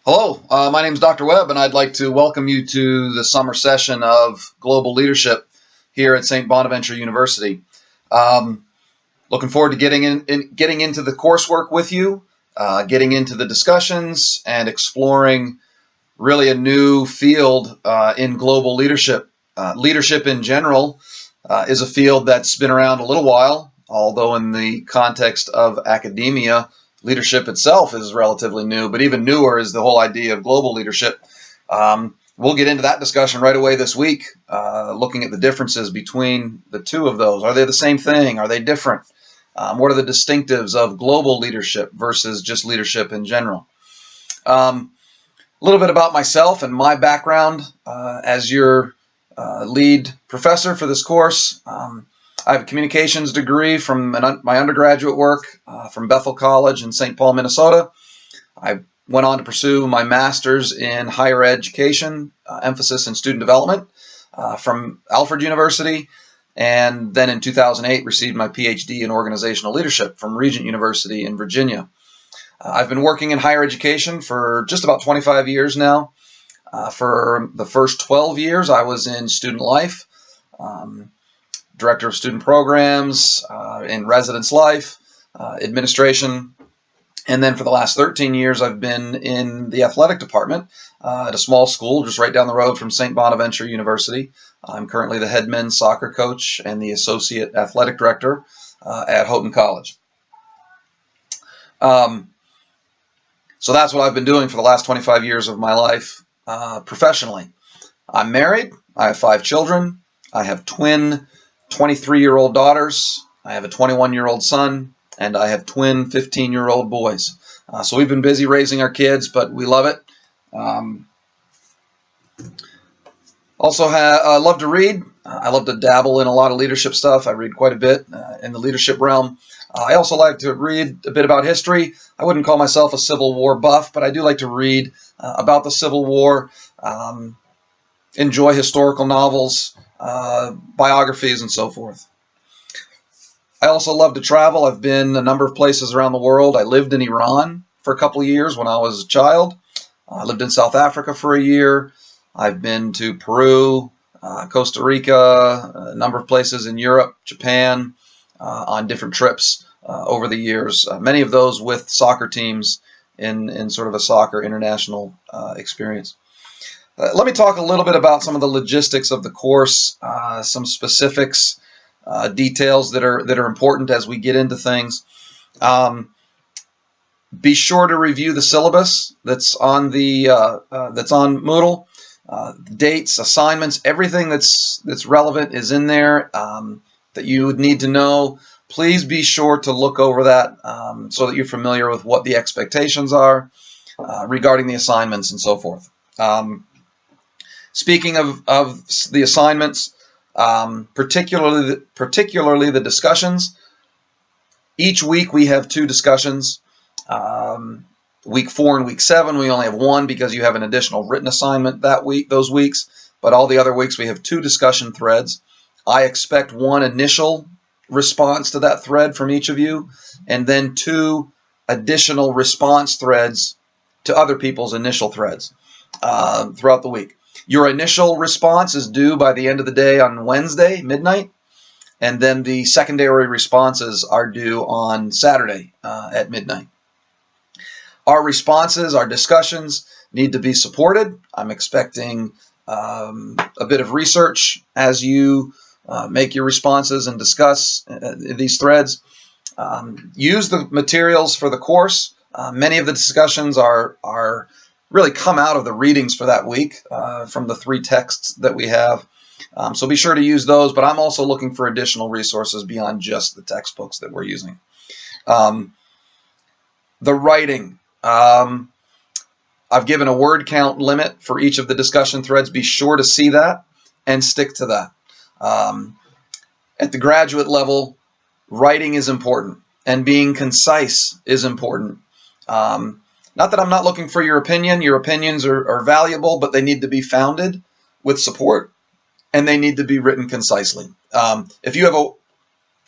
Hello, my name is Dr. Webb, and I'd like to welcome you to the summer session of Global Leadership here at St. Bonaventure University. Looking forward to getting into the coursework with you, getting into the discussions, and exploring really a new field in global leadership. Leadership in general is a field that's been around a little while, although in the context of academia, leadership itself is relatively new, but even newer is the whole idea of global leadership. We'll get into that discussion right away this week, looking at the differences between the two of those. Are they the same thing? Are they different? What are the distinctives of global leadership versus just leadership in general? A little bit about myself and my background as your lead professor for this course. I have a communications degree from my undergraduate work from Bethel College in St. Paul, Minnesota. I went on to pursue my master's in higher education, emphasis in student development from Alfred University, and then in 2008 received my PhD in organizational leadership from Regent University in Virginia. I've been working in higher education for just about 25 years now. For the first 12 years, I was in student life. Director of student programs, in residence life, administration, and then for the last 13 years I've been in the athletic department at a small school just right down the road from St. Bonaventure University. I'm currently the head men's soccer coach and the associate athletic director at Houghton College. So that's what I've been doing for the last 25 years of my life professionally. I'm married. I have 5 children. I have twin 23-year-old daughters, I have a 21-year-old son, and I have twin 15-year-old boys. So we've been busy raising our kids, but we love it. I love to read. I love to dabble in a lot of leadership stuff. I read quite a bit in the leadership realm. I also like to read a bit about history. I wouldn't call myself a Civil War buff, but I do like to read about the Civil War, enjoy historical novels, biographies, and so forth. I also love to travel. I've been a number of places around the world. I lived in Iran for a couple of years when I was a child. I lived in South Africa for a year. I've been to Peru, Costa Rica, a number of places in Europe, Japan, on different trips over the years. Many of those with soccer teams in sort of a soccer international experience. Let me talk a little bit about some of the logistics of the course, some specifics, details that are important as we get into things. Be sure to review the syllabus that's on Moodle. Dates, assignments, everything that's relevant is in there that you would need to know. Please be sure to look over that so that you're familiar with what the expectations are regarding the assignments and so forth. Speaking of the assignments, particularly the discussions, each week we have 2 discussions. Week 4 and week 7 we only have 1 because you have an additional written assignment those weeks, but all the other weeks we have 2 discussion threads. I expect 1 initial response to that thread from each of you, and then 2 additional response threads to other people's initial threads throughout the week. Your initial response is due by the end of the day on Wednesday, midnight, and then the secondary responses are due on Saturday at midnight. Our responses, our discussions need to be supported. I'm expecting a bit of research as you make your responses and discuss these threads. Use the materials for the course. Many of the discussions are really come out of the readings for that week from the 3 texts that we have. So be sure to use those, but I'm also looking for additional resources beyond just the textbooks that we're using. The writing. I've given a word count limit for each of the discussion threads. Be sure to see that and stick to that. At the graduate level, writing is important, and being concise is important. Not that I'm not looking for your opinion. Your opinions are valuable, but they need to be founded with support, and they need to be written concisely. If you have a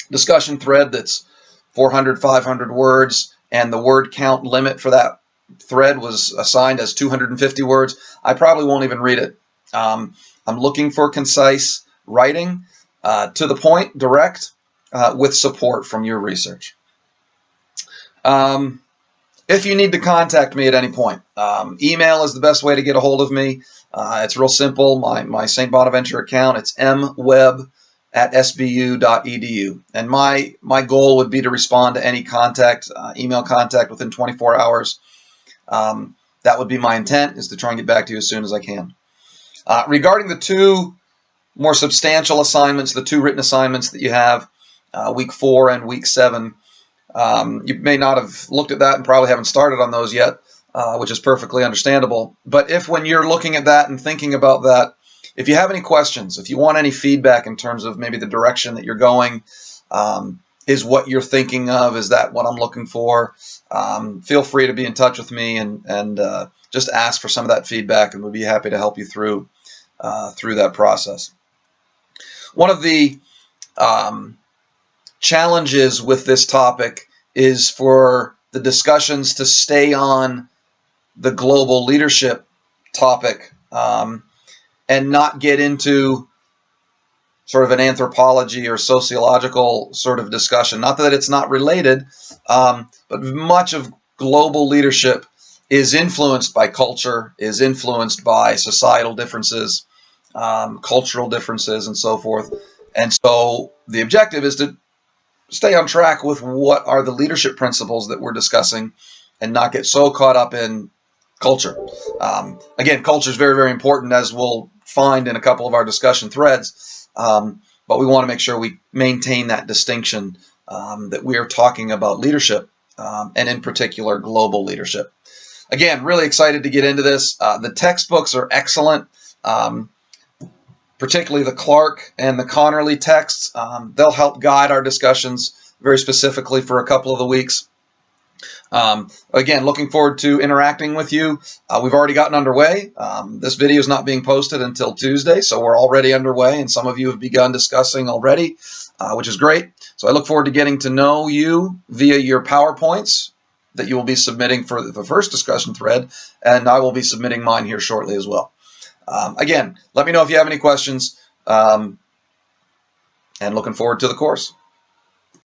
discussion thread that's 400, 500 words, and the word count limit for that thread was assigned as 250 words, I probably won't even read it. I'm looking for concise writing, to the point, direct, with support from your research. If you need to contact me at any point, email is the best way to get a hold of me. It's real simple. My St. Bonaventure account, it's mweb@sbu.edu. And my goal would be to respond to any email contact within 24 hours. That would be my intent, is to try and get back to you as soon as I can. Regarding the two more substantial assignments, the two written assignments that you have, week 4 and week 7, you may not have looked at that and probably haven't started on those yet, which is perfectly understandable. But if, when you're looking at that and thinking about that, if you have any questions, if you want any feedback in terms of maybe the direction that you're going, is what you're thinking of, is that what I'm looking for, feel free to be in touch with me and just ask for some of that feedback, and we'll be happy to help you through that process. One of the challenges with this topic is for the discussions to stay on the global leadership topic, and not get into sort of an anthropology or sociological sort of discussion. Not that it's not related, but much of global leadership is influenced by culture, is influenced by societal differences, cultural differences, and so forth. And so the objective is to stay on track with what are the leadership principles that we're discussing and not get so caught up in culture. Again, culture is very, very important, as we'll find in a couple of our discussion threads, but we want to make sure we maintain that distinction, that we are talking about leadership, and in particular global leadership. Again, really excited to get into this. The textbooks are excellent, particularly the Clark and the Connerly texts. They'll help guide our discussions very specifically for a couple of the weeks. Again, looking forward to interacting with you. We've already gotten underway. This video is not being posted until Tuesday, so we're already underway, and some of you have begun discussing already, which is great. So I look forward to getting to know you via your PowerPoints that you will be submitting for the first discussion thread, and I will be submitting mine here shortly as well. Again, let me know if you have any questions, and looking forward to the course.